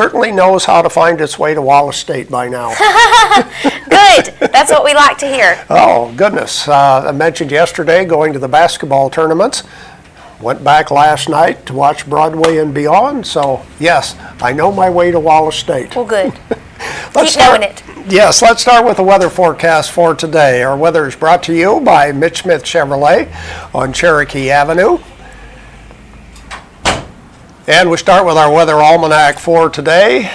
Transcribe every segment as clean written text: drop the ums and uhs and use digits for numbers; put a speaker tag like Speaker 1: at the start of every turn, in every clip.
Speaker 1: certainly knows how to find its way to Wallace State by now.
Speaker 2: Good. That's what we like to hear.
Speaker 1: Oh, goodness. I mentioned yesterday going to the basketball tournaments. Went back last night to watch Broadway and Beyond. So, yes, I know my way to Wallace State.
Speaker 2: Well, good. Keep knowing it.
Speaker 1: Yes, let's start with the weather forecast for today. Our weather is brought to you by Mitch Smith Chevrolet on Cherokee Avenue. And we start with our weather almanac for today.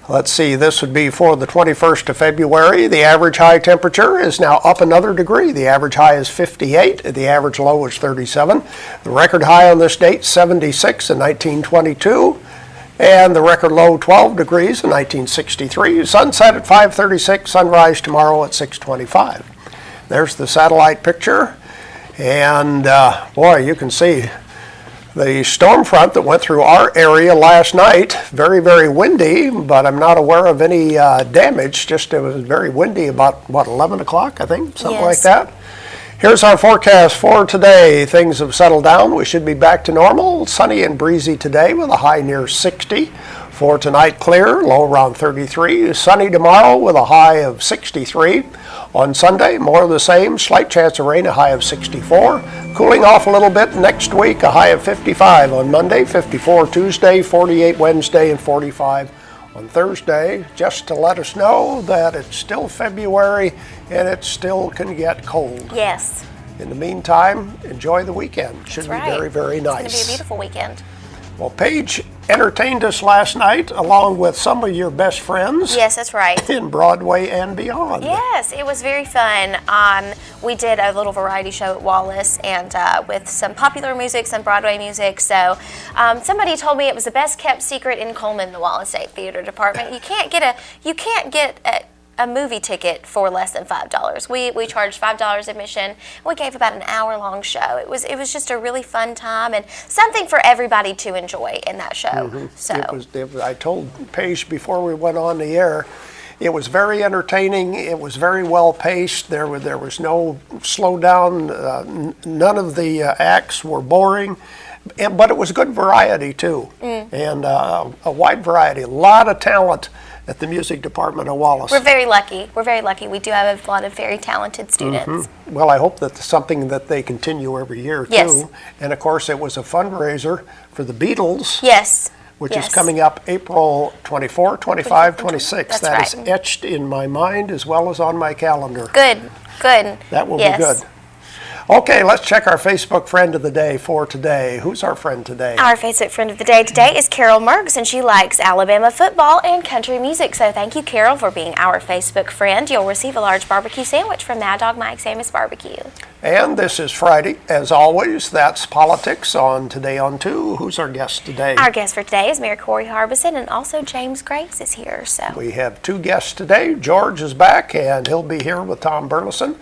Speaker 1: Let's see, this would be for the 21st of February. The average high temperature is now up another degree. The average high is 58, the average low is 37. The record high on this date, 76 in 1922, and the record low, 12 degrees in 1963. Sunset at 5:36, sunrise tomorrow at 6:25. There's the satellite picture, and boy, you can see the storm front that went through our area last night. Very, very windy, but I'm not aware of any damage. Just it was very windy about, 11 o'clock, I think, something like that. Here's our forecast for today. Things have settled down. We should be back to normal. Sunny and breezy today with a high near 60. For tonight, clear, low around 33. Sunny tomorrow with a high of 63. On Sunday, more of the same. Slight chance of rain, a high of 64. Cooling off a little bit next week, a high of 55 on Monday, 54 Tuesday, 48 Wednesday, and 45 on Thursday. Just to let us know that it's still February and it still can get cold.
Speaker 2: Yes.
Speaker 1: In the meantime, enjoy the weekend. Should be very, very nice.
Speaker 2: It's going to be a beautiful weekend.
Speaker 1: Well, Paige entertained us last night along with some of your best friends.
Speaker 2: Yes, that's right.
Speaker 1: In Broadway and Beyond.
Speaker 2: Yes, it was very fun. We did a little variety show at Wallace and with some popular music, some Broadway music. So somebody told me it was the best kept secret in Coleman, the Wallace State Theater Department. You can't get a movie ticket for less than $5. We charged $5 admission. We gave about an hour-long show. It was just a really fun time and something for everybody to enjoy in that show.
Speaker 1: Mm-hmm.
Speaker 2: So
Speaker 1: I told Paige before we went on the air, it was very entertaining. It was very well paced. There was no slowdown. None of the acts were boring. But it was good variety too, and a wide variety. A lot of talent at the music department of Wallace.
Speaker 2: We're very lucky. We do have a lot of very talented students.
Speaker 1: Mm-hmm. Well, I hope that's something that they continue every year too. And of course, it was a fundraiser for the Beatles.
Speaker 2: Yes.
Speaker 1: Which is coming up April 24, 25, 26. That is etched in my mind as well as on my calendar.
Speaker 2: Good.
Speaker 1: That will be good. Okay, let's check our Facebook friend of the day for today. Who's our friend today?
Speaker 2: Our Facebook friend of the day today is Carol Mergs, and she likes Alabama football and country music. So thank you, Carol, for being our Facebook friend. You'll receive a large barbecue sandwich from Mad Dog Mike's Famous Barbecue. And
Speaker 1: this is Friday. As always, that's politics on Today on 2. Who's our guest today?
Speaker 2: Our guest for today is Mayor Corey Harbison, and also James Graves is here. So
Speaker 1: we have two guests today. George is back, and he'll be here with Tom Burleson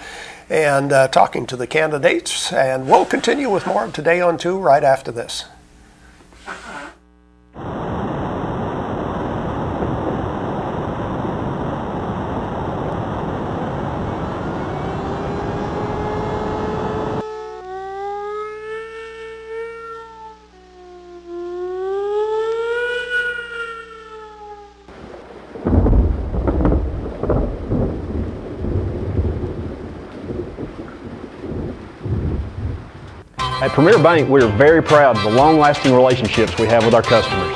Speaker 1: and talking to the candidates. And we'll continue with more of Today on 2 right after this.
Speaker 3: At Premier Bank, we are very proud of the long-lasting relationships we have with our customers.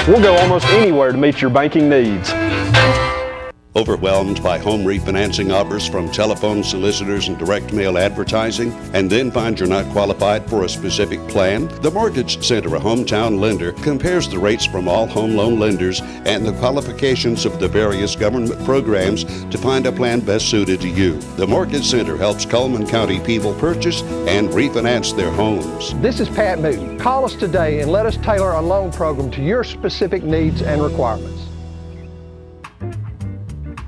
Speaker 3: We'll go almost anywhere to meet your banking needs.
Speaker 4: Overwhelmed by home refinancing offers from telephone solicitors and direct mail advertising, and then find you're not qualified for a specific plan? The Mortgage Center, a hometown lender, compares the rates from all home loan lenders and the qualifications of the various government programs to find a plan best suited to you. The Mortgage Center helps Cullman County people purchase and refinance their homes.
Speaker 5: This is Pat Newton. Call us today and let us tailor a loan program to your specific needs and requirements.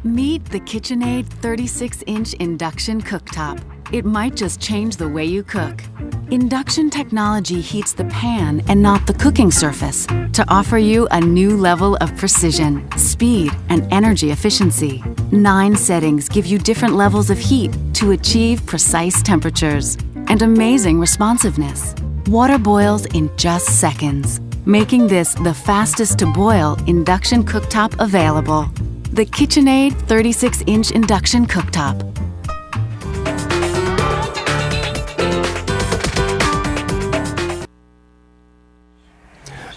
Speaker 6: Meet the KitchenAid 36-inch induction cooktop. it might just change the way you cook. Induction technology heats the pan and not the cooking surface to offer you a new level of precision, speed, and energy efficiency. 9 settings give you different levels of heat to achieve precise temperatures and amazing responsiveness. Water boils in just seconds, making this the fastest to boil induction cooktop available. The KitchenAid 36-inch induction cooktop.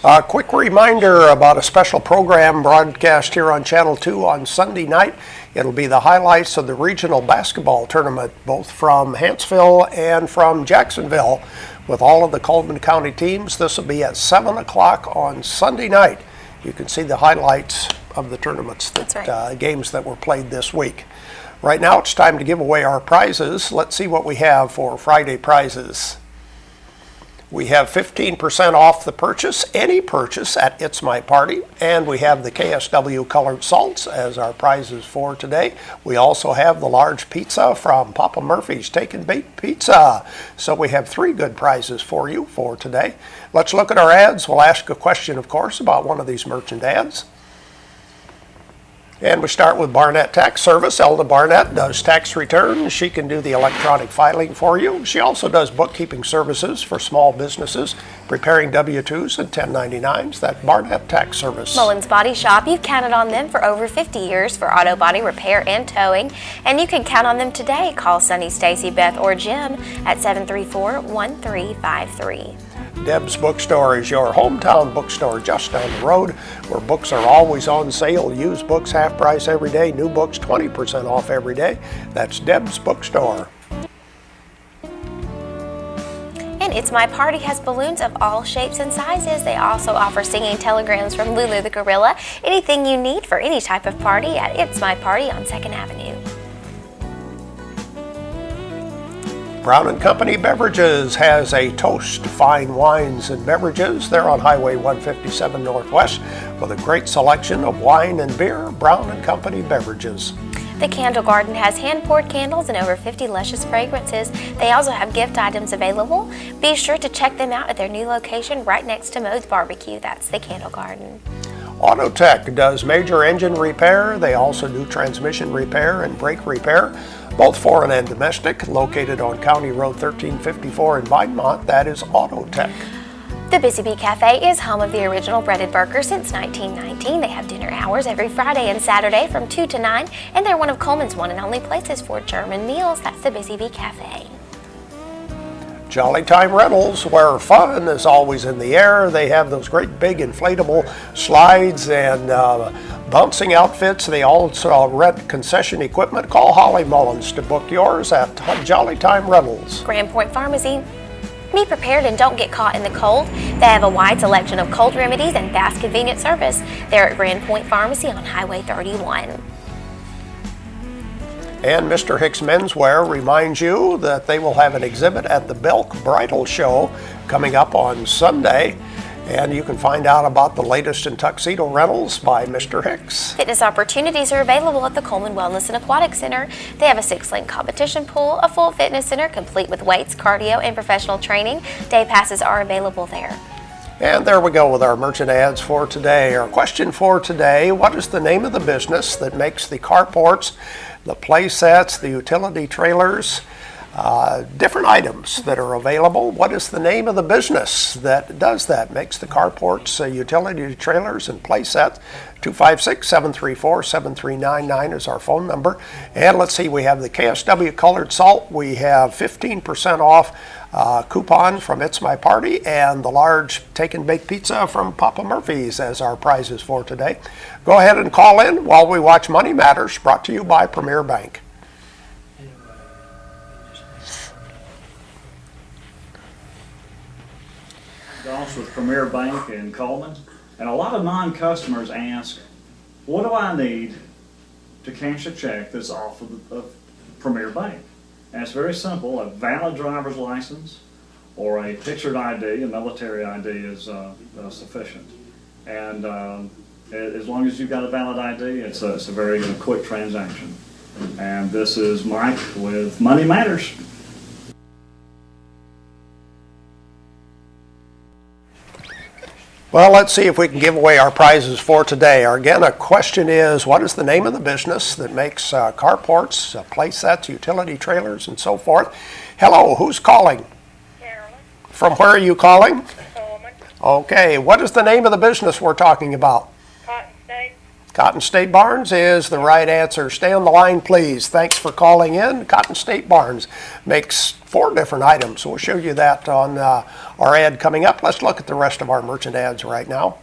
Speaker 1: A quick reminder about a special program broadcast here on Channel 2 on Sunday night. It'll be the highlights of the regional basketball tournament, both from Hanceville and from Jacksonville, with all of the Coleman County teams. This will be at 7 o'clock on Sunday night. You can see the highlights of the tournaments, games that were played this week. Right now it's time to give away our prizes. Let's see what we have for Friday prizes. We have 15% off the purchase, any purchase at It's My Party, and we have the KSW colored salts as our prizes for today. We also have the large pizza from Papa Murphy's Take and Bake Pizza. So we have 3 good prizes for you for today. Let's look at our ads. We'll ask a question, of course, about one of these merchant ads. And we start with Barnett Tax Service. Elda Barnett does tax returns. She can do the electronic filing for you. She also does bookkeeping services for small businesses, preparing W-2s and 1099s. That's Barnett Tax Service.
Speaker 2: Mullins Body Shop, you've counted on them for over 50 years for auto body repair and towing, and you can count on them today. Call Sunny, Stacy, Beth, or Jim at 734-1353.
Speaker 1: Deb's Bookstore is your hometown bookstore just down the road, where books are always on sale. Used books half price every day, new books 20% off every day. That's Deb's Bookstore.
Speaker 2: And It's My Party has balloons of all shapes and sizes. They also offer singing telegrams from Lulu the Gorilla. Anything you need for any type of party at It's My Party on 2nd Avenue.
Speaker 1: Brown & Company Beverages has a toast to fine wines and beverages. They're on Highway 157 Northwest with a great selection of wine and beer. Brown & Company Beverages.
Speaker 2: The Candle Garden has hand-poured candles and over 50 luscious fragrances. They also have gift items available. Be sure to check them out at their new location right next to Moe's Barbecue. That's the Candle Garden.
Speaker 1: Autotech does major engine repair. They also do transmission repair and brake repair, both foreign and domestic, located on County Road 1354 in Vinemont. That is Autotech.
Speaker 2: The Busy Bee Cafe is home of the original breaded burger since 1919. They have dinner hours every Friday and Saturday from 2 to 9, and they're one of Coleman's one and only places for German meals. That's the Busy Bee Cafe.
Speaker 1: Jolly Time Rentals, where fun is always in the air. They have those great big inflatable slides and bouncing outfits. They also rent concession equipment. Call Holly Mullins to book yours at Jolly Time Rentals.
Speaker 2: Grand Point Pharmacy. Be prepared and don't get caught in the cold. They have a wide selection of cold remedies and fast convenient service. They're at Grand Point Pharmacy on Highway 31.
Speaker 1: And Mr. Hicks Menswear reminds you that they will have an exhibit at the Belk Bridal Show coming up on Sunday. And you can find out about the latest in tuxedo rentals by Mr. Hicks.
Speaker 2: Fitness opportunities are available at the Coleman Wellness and Aquatic Center. They have a 6-lane competition pool, a full fitness center complete with weights, cardio, and professional training. Day passes are available there.
Speaker 1: And there we go with our merchant ads for today. Our question for today: what is the name of the business that makes the carports, the play sets, the utility trailers, different items that are available? What is the name of the business that does that, makes the carports, utility trailers, and play sets? 256-734-7399 is our phone number. And let's see, we have the KSW colored salt. We have 15% off coupon from It's My Party, and the large Take and Bake Pizza from Papa Murphy's as our prizes for today. Go ahead and call in while we watch Money Matters, brought to you by Premier Bank.
Speaker 7: Goss with Premier Bank in Coleman, and a lot of non-customers ask, what do I need to cash a check that's off of Premier Bank? And it's very simple. A valid driver's license or a pictured ID, a military ID, is sufficient. And as long as you've got a valid ID, it's a very quick transaction. And this is Mike with Money Matters.
Speaker 1: Well, let's see if we can give away our prizes for today. Again, our question is, what is the name of the business that makes carports, play sets, utility trailers, and so forth? Hello, who's calling?
Speaker 8: Carolyn.
Speaker 1: From where are you calling?
Speaker 8: Coleman.
Speaker 1: Okay, what is the name of the business we're talking about?
Speaker 8: Cotton State.
Speaker 1: Cotton State Barns is the right answer. Stay on the line, please. Thanks for calling in. Cotton State Barns makes 4 different items. We'll show you that on our ad coming up. Let's look at the rest of our merchant ads right now.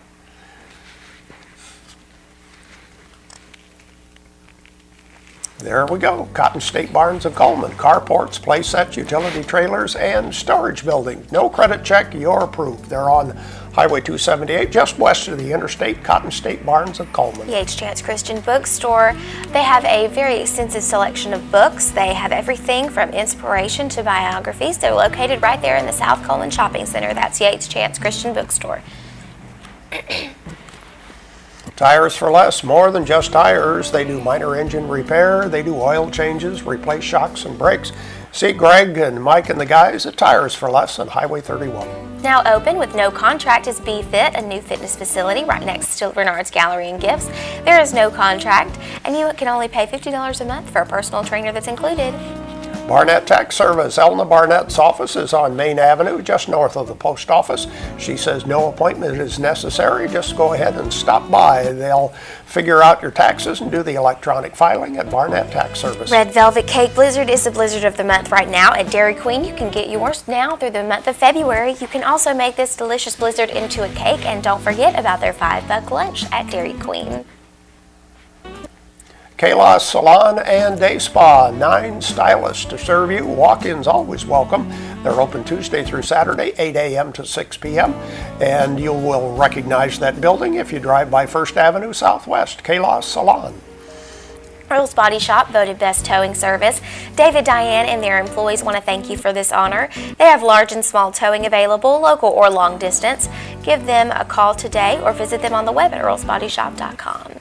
Speaker 1: There we go. Cotton State Barns of Coleman. Carports, play sets, utility trailers, and storage building. No credit check, you're approved. They're on Highway 278, just west of the interstate. Cotton State Barns of Coleman.
Speaker 2: The H. Chance Christian Bookstore. They have a very extensive selection of books. They have everything from inspiration to biographies. They're located right there in the South Coleman Shopping Center. That's the H. Chance Christian Bookstore.
Speaker 1: Tires for Less, more than just tires. They do minor engine repair, they do oil changes, replace shocks and brakes. See Greg and Mike and the guys at Tires for Less on Highway 31.
Speaker 2: Now open with no contract is B-Fit, a new fitness facility right next to Bernard's Gallery and Gifts. There is no contract, and you can only pay $50 a month for a personal trainer that's included.
Speaker 1: Barnett Tax Service. Elna Barnett's office is on Main Avenue, just north of the post office. She says no appointment is necessary. Just go ahead and stop by. They'll figure out your taxes and do the electronic filing at Barnett Tax Service.
Speaker 2: Red Velvet Cake Blizzard is the blizzard of the month right now at Dairy Queen. You can get yours now through the month of February. You can also make this delicious blizzard into a cake, and don't forget about their $5 lunch at Dairy Queen.
Speaker 1: Kayla Salon and Day Spa, 9 stylists to serve you. Walk-ins always welcome. They're open Tuesday through Saturday, 8 a.m. to 6 p.m. And you will recognize that building if you drive by First Avenue Southwest. Kayla Salon.
Speaker 2: Earl's Body Shop voted best towing service. David, Diane, and their employees want to thank you for this honor. They have large and small towing available, local or long distance. Give them a call today or visit them on the web at earlsbodyshop.com.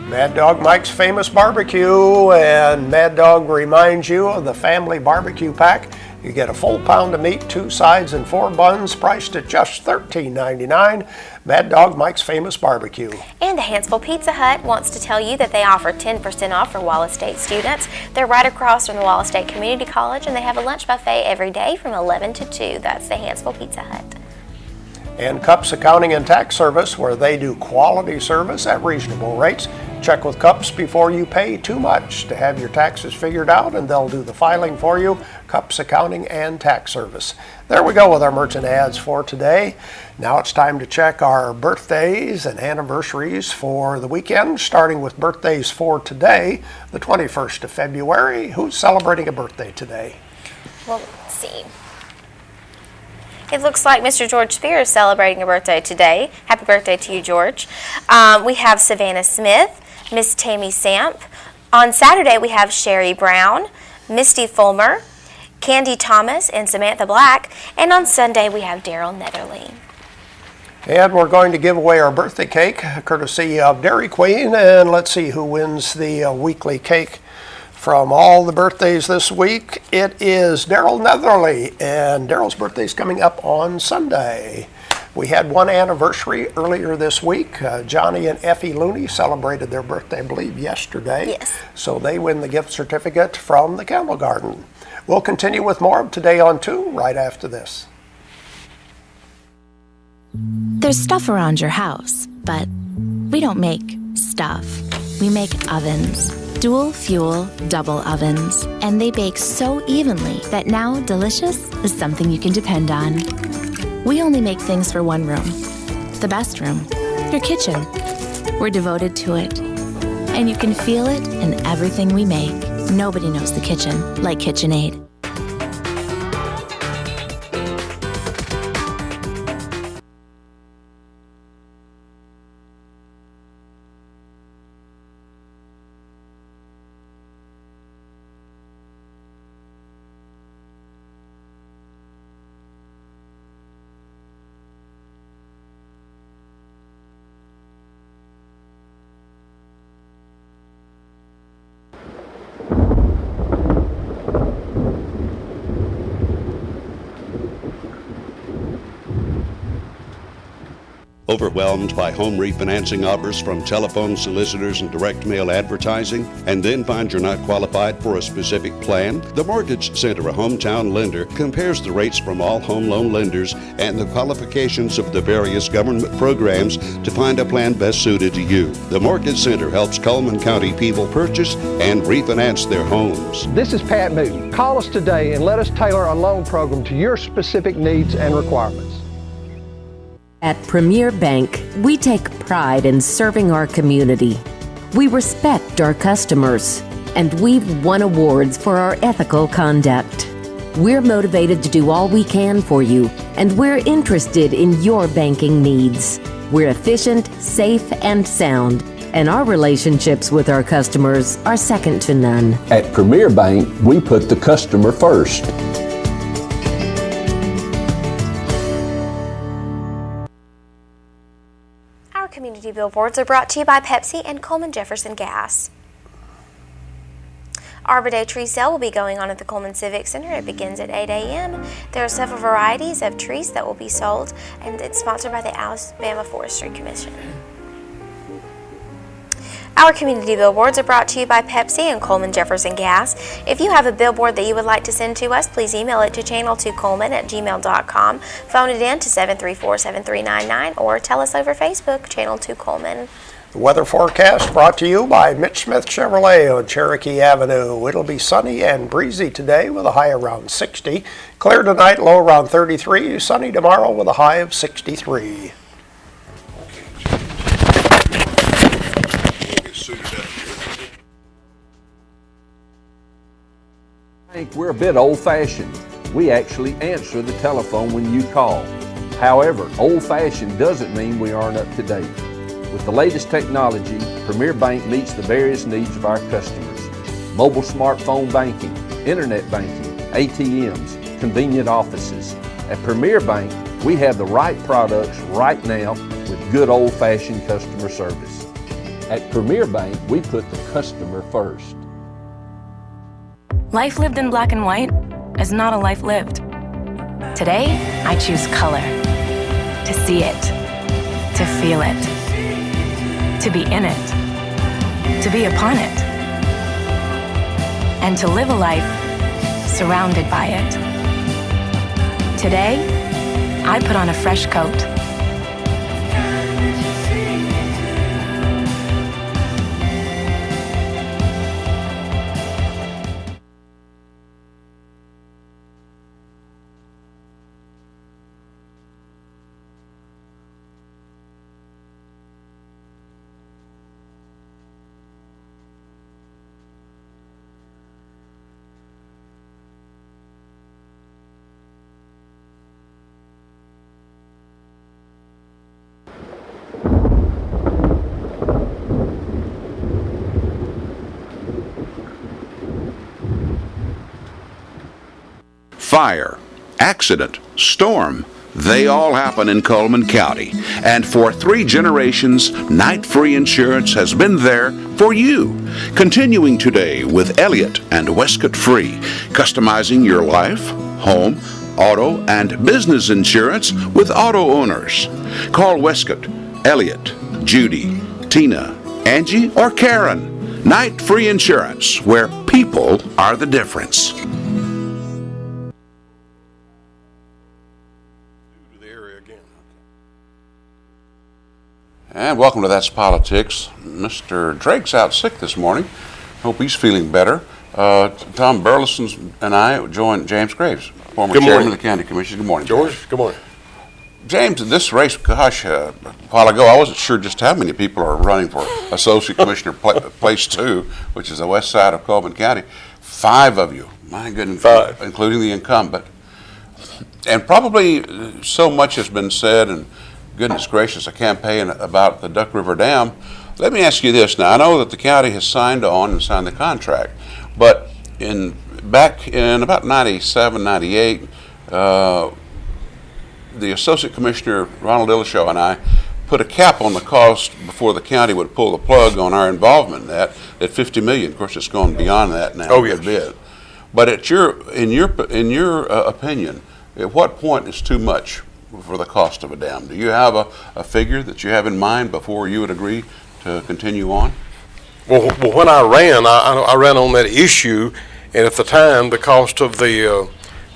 Speaker 1: Mad Dog Mike's Famous Barbecue, and Mad Dog reminds you of the family barbecue pack. You get a full pound of meat, 2 sides, and 4 buns, priced at just $13.99. Mad Dog Mike's Famous Barbecue.
Speaker 2: And the Hansville Pizza Hut wants to tell you that they offer 10% off for Wallace State students. They're right across from the Wallace State Community College, and they have a lunch buffet every day from 11 to 2. That's the Hansville Pizza Hut.
Speaker 1: And Cups Accounting and Tax Service, where they do quality service at reasonable rates. Check with Cups before you pay too much to have your taxes figured out, and they'll do the filing for you. Cups Accounting and Tax Service. There we go with our merchant ads for today. Now it's time to check our birthdays and anniversaries for the weekend, starting with birthdays for today, the 21st of February. Who's celebrating a birthday today?
Speaker 2: Well, let's see. It looks like Mr. George Spear is celebrating a birthday today. Happy birthday to you, George. We have Savannah Smith, Miss Tammy Samp. On Saturday, we have Sherry Brown, Misty Fulmer, Candy Thomas, and Samantha Black. And on Sunday, we have Daryl Netherly.
Speaker 1: And we're going to give away our birthday cake, courtesy of Dairy Queen. And let's see who wins the weekly cake from all the birthdays this week. It is Daryl Netherly, and Daryl's birthday is coming up on Sunday. We had one anniversary earlier this week. Johnny and Effie Looney celebrated their birthday, I believe, yesterday.
Speaker 2: Yes.
Speaker 1: So they win the gift certificate from the Camel Garden. We'll continue with more of Today on 2 right after this.
Speaker 9: There's stuff around your house, but we don't make stuff. We make ovens. Dual fuel, double ovens. And they bake so evenly that now delicious is something you can depend on. We only make things for one room. The best room. Your kitchen. We're devoted to it. And you can feel it in everything we make. Nobody knows the kitchen like KitchenAid.
Speaker 4: Overwhelmed by home refinancing offers from telephone solicitors and direct mail advertising, and then find you're not qualified for a specific plan? The Mortgage Center, a hometown lender, compares the rates from all home loan lenders and the qualifications of the various government programs to find a plan best suited to you. The Mortgage Center helps Cullman County people purchase and refinance their homes.
Speaker 5: This is Pat Newton. Call us today and let us tailor a loan program to your specific needs and requirements.
Speaker 8: At Premier Bank, we take pride in serving our community. We respect our customers, and we've won awards for our ethical conduct. We're motivated to do all we can for you, and we're interested in your banking needs. We're efficient, safe, and sound, and our relationships with our customers are second to none.
Speaker 10: At Premier Bank, we put the customer first.
Speaker 2: Community billboards are brought to you by Pepsi and Coleman Jefferson Gas. Arbor Day tree sale will be going on at the Coleman Civic Center. It begins at 8 a.m. There are several varieties of trees that will be sold, and it's sponsored by the Alabama Forestry Commission. Our community billboards are brought to you by Pepsi and Coleman Jefferson Gas. If you have a billboard that you would like to send to us, please email it to channel2coleman@gmail.com, phone it in to 734-7399, or tell us over Facebook, Channel 2 Coleman.
Speaker 1: The weather forecast brought to you by Mitch Smith Chevrolet on Cherokee Avenue. It'll be sunny and breezy today with a high around 60. Clear tonight, low around 33. Sunny tomorrow with a high of 63.
Speaker 10: I think we're a bit old-fashioned. We actually answer the telephone when you call. However, old-fashioned doesn't mean we aren't up to date. With the latest technology, Premier Bank meets the various needs of our customers. Mobile smartphone banking, internet banking, ATMs, convenient offices. At Premier Bank, we have the right products right now with good old-fashioned customer service. At Premier Bank, we put the customer first.
Speaker 11: Life lived in black and white is not a life lived. Today, I choose color. To see it. To feel it. To be in it. To be upon it. And to live a life surrounded by it. Today, I put on a fresh coat.
Speaker 12: Fire, accident, storm, they all happen in Cullman County. And for 3 generations, Night Free Insurance has been there for you. Continuing today with Elliott and Westcott Free, customizing your life, home, auto, and business insurance with auto owners. Call Westcott, Elliott, Judy, Tina, Angie, or Karen. Night Free Insurance, where people are the difference.
Speaker 4: And welcome to That's Politics. Mr. Drake's out sick this morning. Hope he's feeling better. Tom Burleson and I joined James Graves, former chairman of the county commission. Good morning,
Speaker 13: George.
Speaker 4: James.
Speaker 13: Good morning.
Speaker 4: James, in this race, gosh, a while ago, I wasn't sure just how many people are running for Associate Commissioner Place 2, which is the west side of Cullman County. 5 of you, my goodness,
Speaker 13: 5,
Speaker 4: including the incumbent. And probably so much has been said, and goodness gracious, a campaign about the Duck River Dam. Let me ask you this now. I know that the county has signed on and signed the contract, but back in about 97, 98, the Associate Commissioner, Ronald Dillashaw, and I put a cap on the cost before the county would pull the plug on our involvement in that, at $50 million. Of course, it's gone beyond that now a good bit. But in your opinion, at what point is too much for the cost of a dam? Do you have a figure that you have in mind before you would agree to continue on?
Speaker 13: Well, when I ran on that issue, and at the time, the cost of the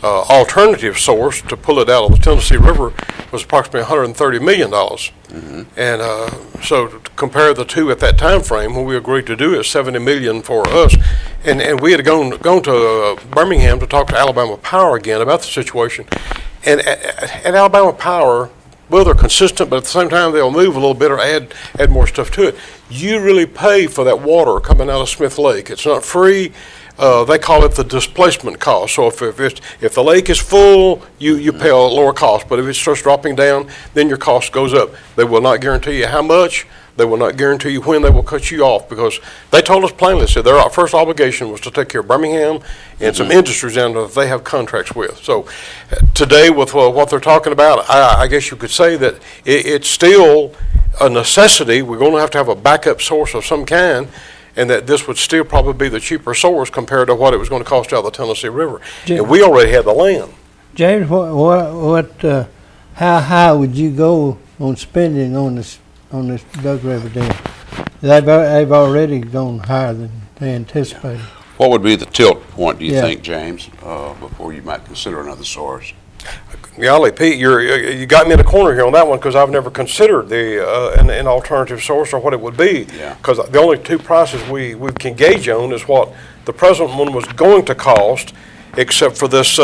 Speaker 13: alternative source to pull it out of the Tennessee River was approximately $130 million.
Speaker 4: Mm-hmm.
Speaker 13: And so to compare the two at that time frame, when we agreed to do it, $70 million for us. And we had gone to Birmingham to talk to Alabama Power again about the situation. And at Alabama Power, well, they're consistent, but at the same time, they'll move a little bit or add more stuff to it. You really pay for that water coming out of Smith Lake. It's not free. They call it the displacement cost. So if the lake is full, you pay a lower cost. But if it starts dropping down, then your cost goes up. They will not guarantee you how much. They will not guarantee you when they will cut you off, because they told us plainly, said their first obligation was to take care of Birmingham and some industries down there that they have contracts with. So today, with what they're talking about, I guess you could say that it's still a necessity. We're going to have a backup source of some kind, and that this would still probably be the cheaper source compared to what it was going to cost out of the Tennessee River. And we already had the land.
Speaker 14: James, how high would you go on spending on this Duck River Dam? They've already gone higher than they anticipated.
Speaker 4: What would be the tilt point, do you think, James, before you might consider another source?
Speaker 13: Golly, Pete, you got me in the corner here on that one, because I've never considered an alternative source or what it would be. Because the only two prices we can gauge on is what the present one was going to cost, except for this.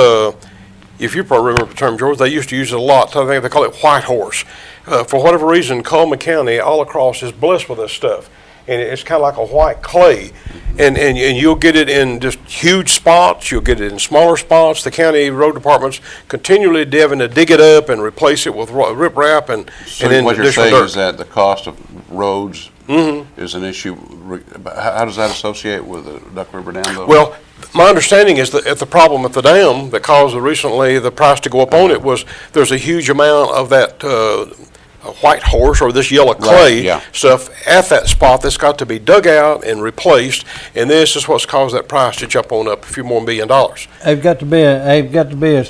Speaker 13: If you probably remember the term, George, they used to use it a lot. I think they call it white horse. For whatever reason, Coleman County all across is blessed with this stuff. And it's kind of like a white clay. And you'll get it in just huge spots. You'll get it in smaller spots. The county road department's continually having to dig it up and replace it with riprap and then
Speaker 4: what you're
Speaker 13: additional
Speaker 4: saying
Speaker 13: dirt.
Speaker 4: is that the cost of roads is an issue. How does that associate with the Duck River Dam, though?
Speaker 13: Well, my understanding is that the problem at the dam that caused recently the price to go up on it was there's a huge amount of that white horse or this yellow clay stuff at that spot that's got to be dug out and replaced, and this is what's caused that price to jump on up a few more $1 million.
Speaker 14: They've got to be a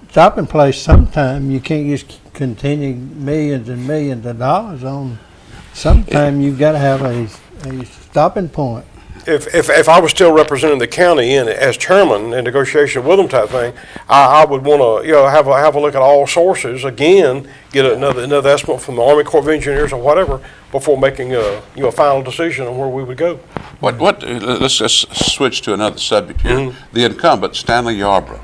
Speaker 14: stopping place sometime. You can't just continue millions and millions of dollars on. Sometime you've got to have a stopping point.
Speaker 13: If I was still representing the county and as chairman in negotiation with them type thing, I would want to have a look at all sources again, get another estimate from the Army Corps of Engineers or whatever before making a final decision on where we would go.
Speaker 4: Let's just switch to another subject here. The incumbent, Stanley Yarborough.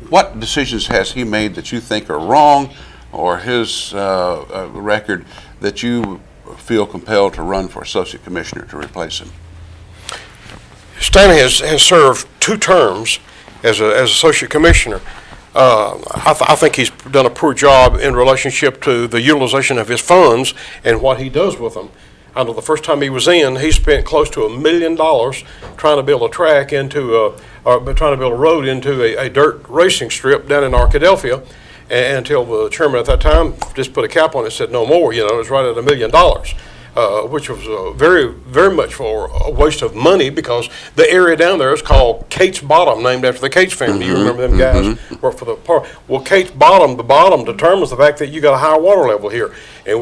Speaker 4: What decisions has he made that you think are wrong, or his record that you feel compelled to run for associate commissioner to replace him?
Speaker 13: Stanley has served 2 terms as associate commissioner. I think he's done a poor job in relationship to the utilization of his funds and what he does with them. I know the first time he was in, he spent close to $1 million trying to build a track trying to build a road into a dirt racing strip down in Arkadelphia, until the chairman at that time just put a cap on it and said no more. It was right at $1 million. Which was very, very much for a waste of money, because the area down there is called Cates Bottom, named after the Cates family. You remember them guys work for the park. Well, Cates Bottom, the bottom determines the fact that you got a high water level here. And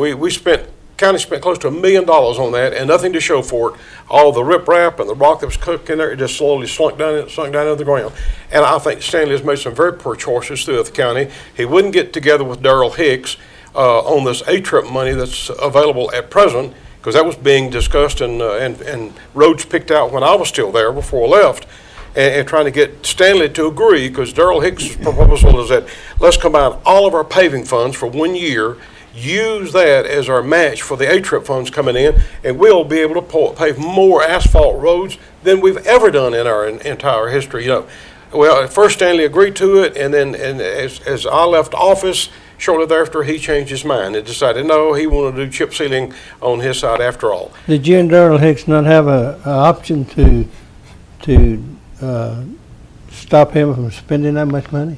Speaker 13: county spent close to $1 million on that, and nothing to show for it. All the riprap and the rock that was cooked in there, it just slowly sunk down into the ground. And I think Stanley has made some very poor choices throughout the county. He wouldn't get together with Darrell Hicks on this A-Trip money that's available at present, because that was being discussed and roads picked out when I was still there before I left, and trying to get Stanley to agree, because Darrell Hicks' proposal is that let's combine all of our paving funds for 1 year, use that as our match for the A-Trip funds coming in, and we'll be able to pave more asphalt roads than we've ever done in our entire history. Well, at first Stanley agreed to it, and then as I left office, shortly thereafter, he changed his mind and decided, no, he wanted to do chip sealing on his side after all.
Speaker 14: Did you and Darrell Hicks not have an option to stop him from spending that much money?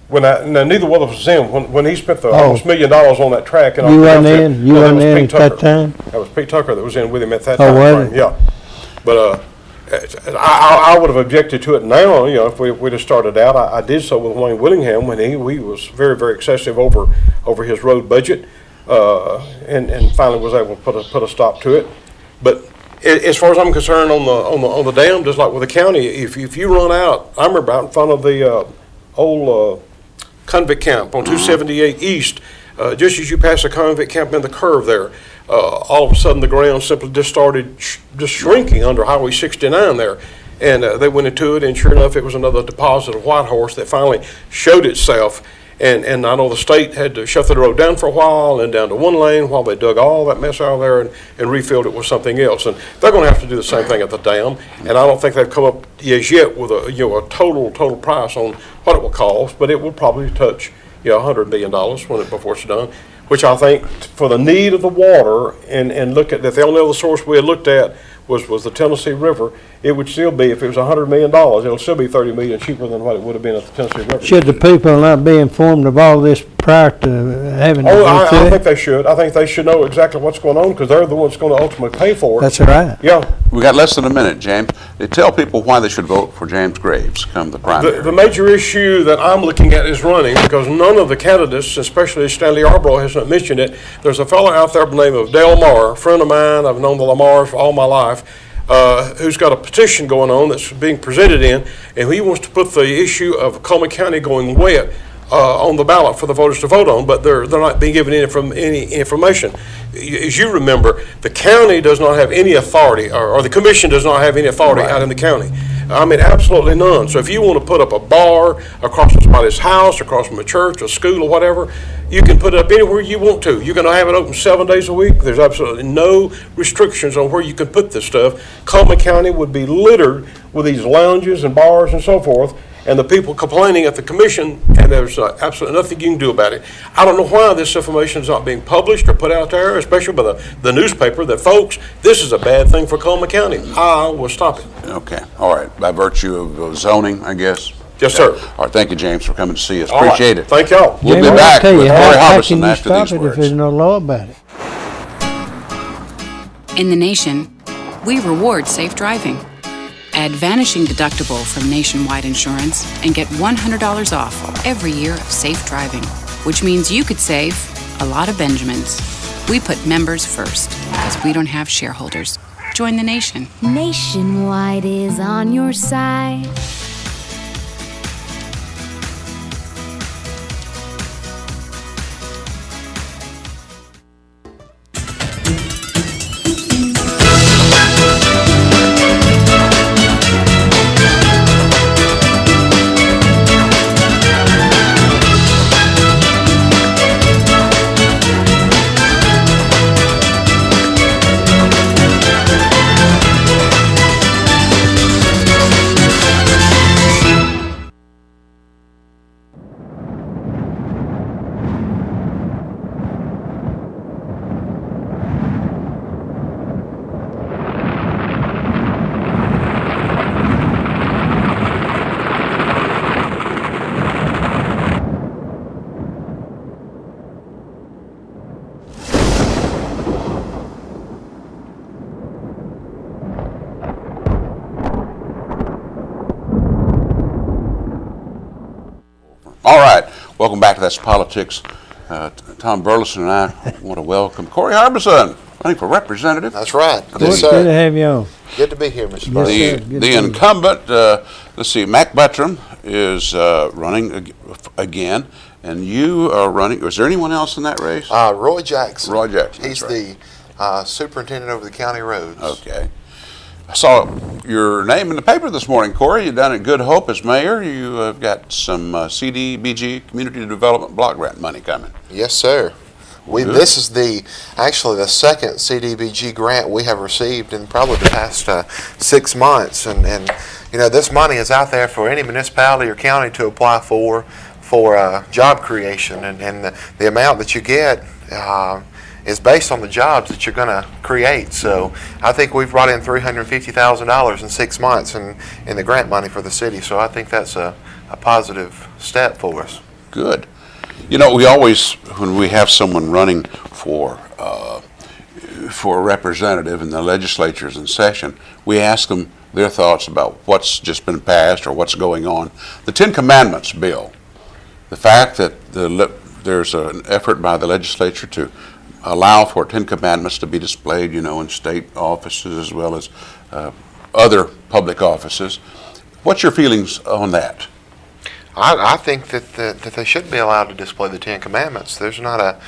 Speaker 13: Neither one of us was in when he spent almost $1 million on that track. And
Speaker 14: you weren't in. You weren't in at that time.
Speaker 13: That was Pete Tucker that was in with him at that
Speaker 14: time.
Speaker 13: Yeah, but I would have objected to it now, if we'd have started out. I did so with Wayne Willingham when he was very, very excessive over his road budget, and finally was able to put a stop to it. But as far as I'm concerned, on the dam, just like with the county, if you run out, I remember out in front of the old convict camp on 278 East, just as you pass the convict camp in the curve there, all of a sudden the ground simply just started just shrinking under Highway 69 there. And they went into it, and sure enough, it was another deposit of white horse that finally showed itself. And I know the state had to shut the road down for a while and down to one lane while they dug all that mess out of there and refilled it with something else. And they're going to have to do the same thing at the dam. And I don't think they've come up as yet with a total price on what it will cost, but it will probably touch $100 million before it's done. Which I think for the need of the water and look at that, the only other source we had looked at was the Tennessee River. It would still be, if it was $100 million, it'll still be $30 million cheaper than what it would have been at the Tennessee River.
Speaker 14: Should the people not be informed of all this prior to having to go through
Speaker 13: I
Speaker 14: it?
Speaker 13: think they should. I think they should know exactly what's going on because they're the ones going to ultimately pay for it.
Speaker 14: That's right.
Speaker 13: Yeah.
Speaker 12: We got less than a minute, James. Tell people why they should vote for James Graves come the primary.
Speaker 13: The major issue that I'm looking at is running because none of the candidates, especially Stanley Yarborough, has not mentioned it. There's a fellow out there by the name of Dale Marr, a friend of mine. I've known the Lamars for all my life. Who's got a petition going on that's being presented in, and he wants to put the issue of Coleman County going wet on the ballot for the voters to vote on, but they're not being given any information. As you remember, the county does not have any authority, or the commission does not have any authority out in the county. I mean, absolutely none. So if you want to put up a bar across from somebody's house, across from a church, a school, or whatever, you can put it up anywhere you want to. You're going to have it open 7 days a week. There's absolutely no restrictions on where you can put this stuff. Coleman County would be littered with these lounges and bars and so forth, and the people complaining at the commission, and there's absolutely nothing you can do about it. I don't know why this information is not being published or put out there, especially by the newspaper, that folks, this is a bad thing for Coleman County. I will stop it.
Speaker 12: Okay, all right. By virtue of zoning, I guess?
Speaker 13: Yes, sir.
Speaker 12: All right, thank you, James, for coming to see us.
Speaker 13: All
Speaker 12: Appreciate
Speaker 13: right.
Speaker 12: it.
Speaker 13: Thank y'all.
Speaker 12: We'll
Speaker 14: Jamie,
Speaker 12: be back
Speaker 14: I'll tell
Speaker 12: with
Speaker 14: you,
Speaker 12: Corey
Speaker 14: how
Speaker 12: Harbison
Speaker 14: can you
Speaker 12: after
Speaker 14: stop
Speaker 12: these
Speaker 14: it if there's
Speaker 12: words.
Speaker 14: no law about it?
Speaker 6: In the nation, we reward safe driving. Add Vanishing Deductible from Nationwide Insurance and get $100 off every year of safe driving, which means you could save a lot of Benjamins. We put members first because we don't have shareholders. Join the nation.
Speaker 9: Nationwide is on your side.
Speaker 12: All right, welcome back to That's Politics. Tom Burleson and I want to welcome Corey Harbison, running for representative.
Speaker 15: That's right.
Speaker 14: Good to have you on.
Speaker 15: Good to be here, Mr.
Speaker 14: Yes,
Speaker 15: Burleson.
Speaker 12: The incumbent, let's see, Mac Buttram is running again, and you are running. Is there anyone else in that race?
Speaker 15: Roy Jackson.
Speaker 12: Roy Jackson.
Speaker 15: He's the superintendent over the county roads.
Speaker 12: Okay. I saw your name in the paper this morning, Corey. You've done at Good Hope as mayor. You have got some CDBG, Community Development Block Grant money coming.
Speaker 15: Yes, sir. This is actually the second CDBG grant we have received in probably the past 6 months, and this money is out there for any municipality or county to apply for job creation, and the amount that you get is based on the jobs that you're going to create. So I think we've brought in $350,000 in 6 months in the grant money for the city. So I think that's a positive step for us.
Speaker 12: Good. You know, we always, when we have someone running for a representative and the legislature's in session, we ask them
Speaker 4: their thoughts about what's just been passed or what's going on. The Ten Commandments bill, the fact that there's an effort by the legislature to allow for 10 commandments to be displayed, in state offices as well as other public offices. What's your feelings on that?
Speaker 15: I think that they should be allowed to display the Ten Commandments. There's not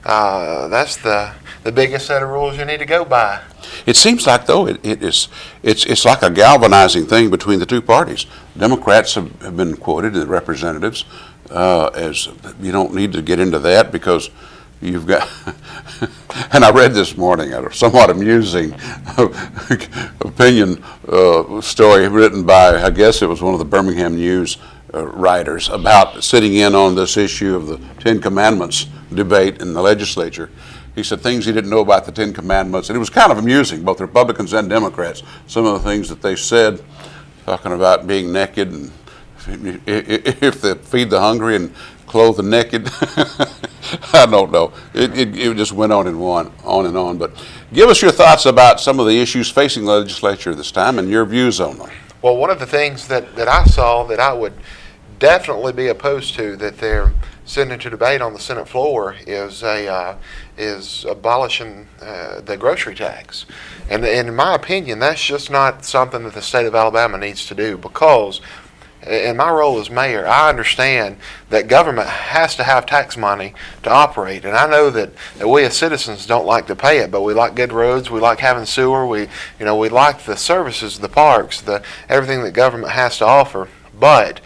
Speaker 15: that's the biggest set of rules you need to go by.
Speaker 4: It seems like, though, it's like a galvanizing thing between the two parties. Democrats have been quoted, the representatives, as you don't need to get into that because you've got, and I read this morning a somewhat amusing opinion story written by, I guess it was one of the Birmingham News writers, about sitting in on this issue of the Ten Commandments debate in the legislature. He said things he didn't know about the Ten Commandments, and it was kind of amusing, both Republicans and Democrats, some of the things that they said, talking about being naked, and if they feed the hungry and clothe the naked. I don't know. It just went on and on. But give us your thoughts about some of the issues facing the legislature this time and your views on them.
Speaker 15: Well, one of the things that I saw that I would definitely be opposed to that they're sending to debate on the Senate floor is abolishing the grocery tax. And in my opinion, that's just not something that the state of Alabama needs to do, because in my role as mayor, I understand that government has to have tax money to operate, and I know that we as citizens don't like to pay it, but we like good roads, we like having sewer, we like the services, the parks, everything that government has to offer. But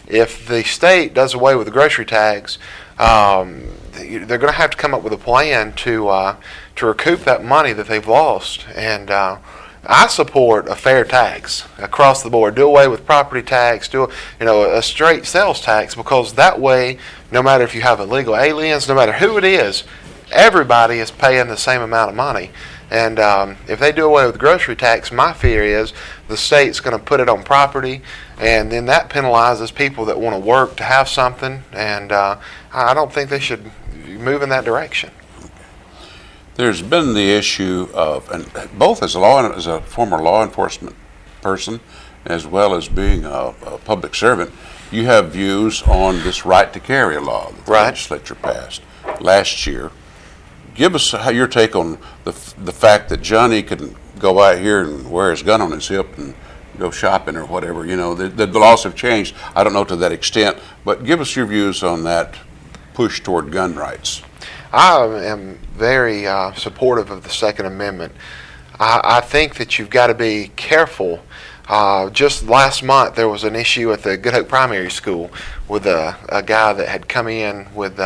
Speaker 15: if the state does away with the grocery tax, they're going to have to come up with a plan to recoup that money that they've lost. And I support a fair tax across the board. Do away with property tax. Do a straight sales tax, because that way, no matter if you have illegal aliens, no matter who it is, everybody is paying the same amount of money. And if they do away with the grocery tax, my fear is the state's going to put it on property, and then that penalizes people that want to work to have something. And I don't think they should move in that direction.
Speaker 4: There's been the issue of, and both as a former law enforcement person, as well as being a public servant, you have views on this right to carry law that the legislature passed last year. Give us your take on the fact that Johnny can go out here and wear his gun on his hip and go shopping or whatever. The laws have changed. I don't know to that extent, but give us your views on that push toward gun rights.
Speaker 15: I am very supportive of the Second Amendment. I think that you've got to be careful. Just last month there was an issue at the Good Hope Primary School with a guy that had come in with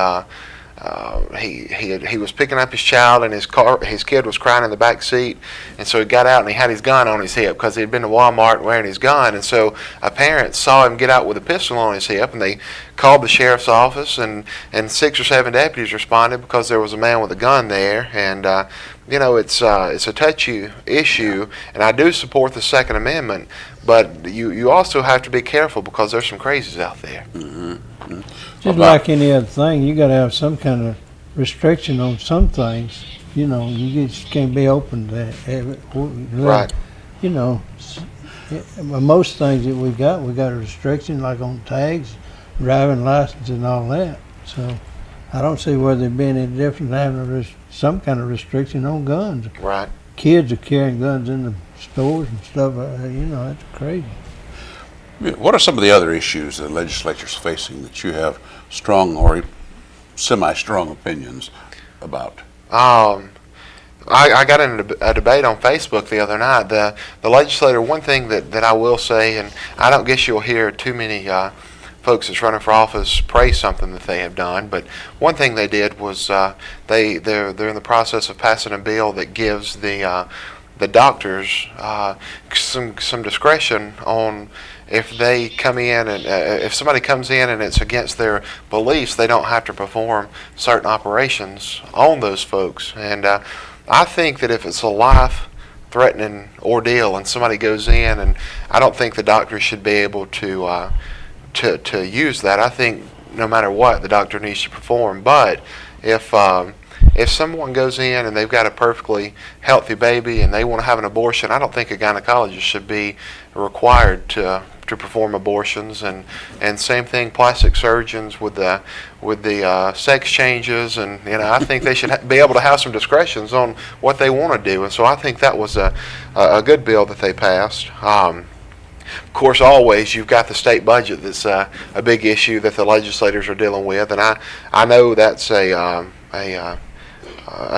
Speaker 15: he was picking up his child, and his kid was crying in the back seat, and so he got out and he had his gun on his hip because he had been to Walmart wearing his gun. And so a parent saw him get out with a pistol on his hip, and they called the sheriff's office, and 6 or 7 deputies responded because there was a man with a gun there. And it's a touchy issue, and I do support the Second Amendment, but you also have to be careful because there's some crazies out there.
Speaker 14: Mm-hmm. Just like any other thing, you got to have some kind of restriction on some things. You just can't be open to
Speaker 15: right.
Speaker 14: Most things that we got a restriction, like on tags, driving license, and all that. So I don't see where there'd be any difference having some kind of restriction on guns.
Speaker 15: Right.
Speaker 14: Kids are carrying guns in the stores and stuff. That's crazy.
Speaker 4: What are some of the other issues the legislature's facing that you have strong or semi-strong opinions about?
Speaker 15: I got in a debate on Facebook the other night. The legislator, one thing that I will say, and I don't guess you'll hear too many folks that's running for office praise something that they have done, but one thing they did was they're in the process of passing a bill that gives the doctors some discretion on if they come in and if somebody comes in and it's against their beliefs, they don't have to perform certain operations on those folks. And I think that if it's a life-threatening ordeal and somebody goes in, and I don't think the doctor should be able to use that. I think no matter what, the doctor needs to perform. But if if someone goes in and they've got a perfectly healthy baby and they want to have an abortion, I don't think a gynecologist should be required to perform abortions, and same thing, plastic surgeons with the sex changes, and I think they should be able to have some discretions on what they want to do, and so I think that was a good bill that they passed. Of course, always you've got the state budget that's a big issue that the legislators are dealing with, and I know that's a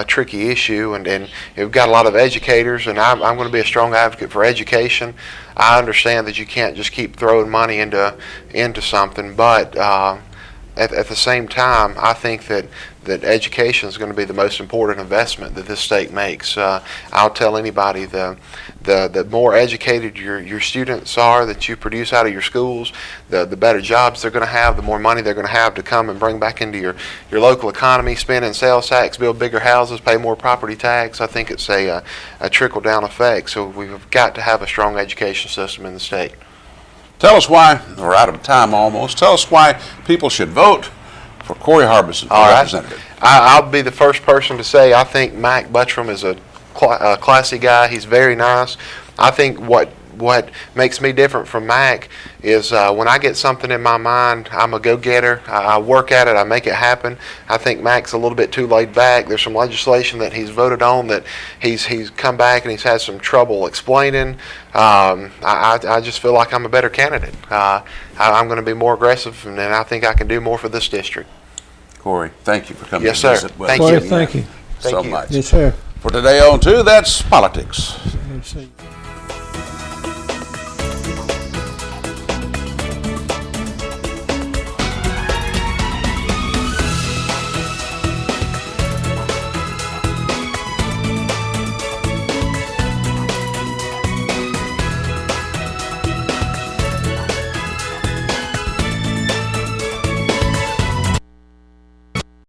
Speaker 15: tricky issue, and you've got a lot of educators, and I'm going to be a strong advocate for education. I understand that you can't just keep throwing money into something, but at the same time, I think that education is going to be the most important investment that this state makes. I'll tell anybody the more educated your students are that you produce out of your schools, the better jobs they're going to have, the more money they're going to have to come and bring back into your local economy, spend in sales tax, build bigger houses, pay more property tax. I think it's a trickle-down effect, so we've got to have a strong education system in the state.
Speaker 12: Tell us why, we're out of time almost, tell us why people should vote for Corey Harbison for representative.
Speaker 15: I'll be the first person to say I think Mac Buttram is a classy guy. He's very nice. I think what makes me different from Mac is when I get something in my mind, I'm a go-getter. I work at it. I make it happen. I think Mac's a little bit too laid back. There's some legislation that he's voted on that he's come back and he's had some trouble explaining. I just feel like I'm a better candidate. I'm going to be more aggressive, and I think I can do more for this district.
Speaker 12: Corey, thank you for coming
Speaker 15: Yes,
Speaker 12: to
Speaker 15: sir.
Speaker 12: visit with
Speaker 15: Thank
Speaker 12: us.
Speaker 15: you.
Speaker 14: Thank you.
Speaker 12: So much.
Speaker 14: Yes, sir.
Speaker 12: For today on 2, that's politics.
Speaker 14: Let's see.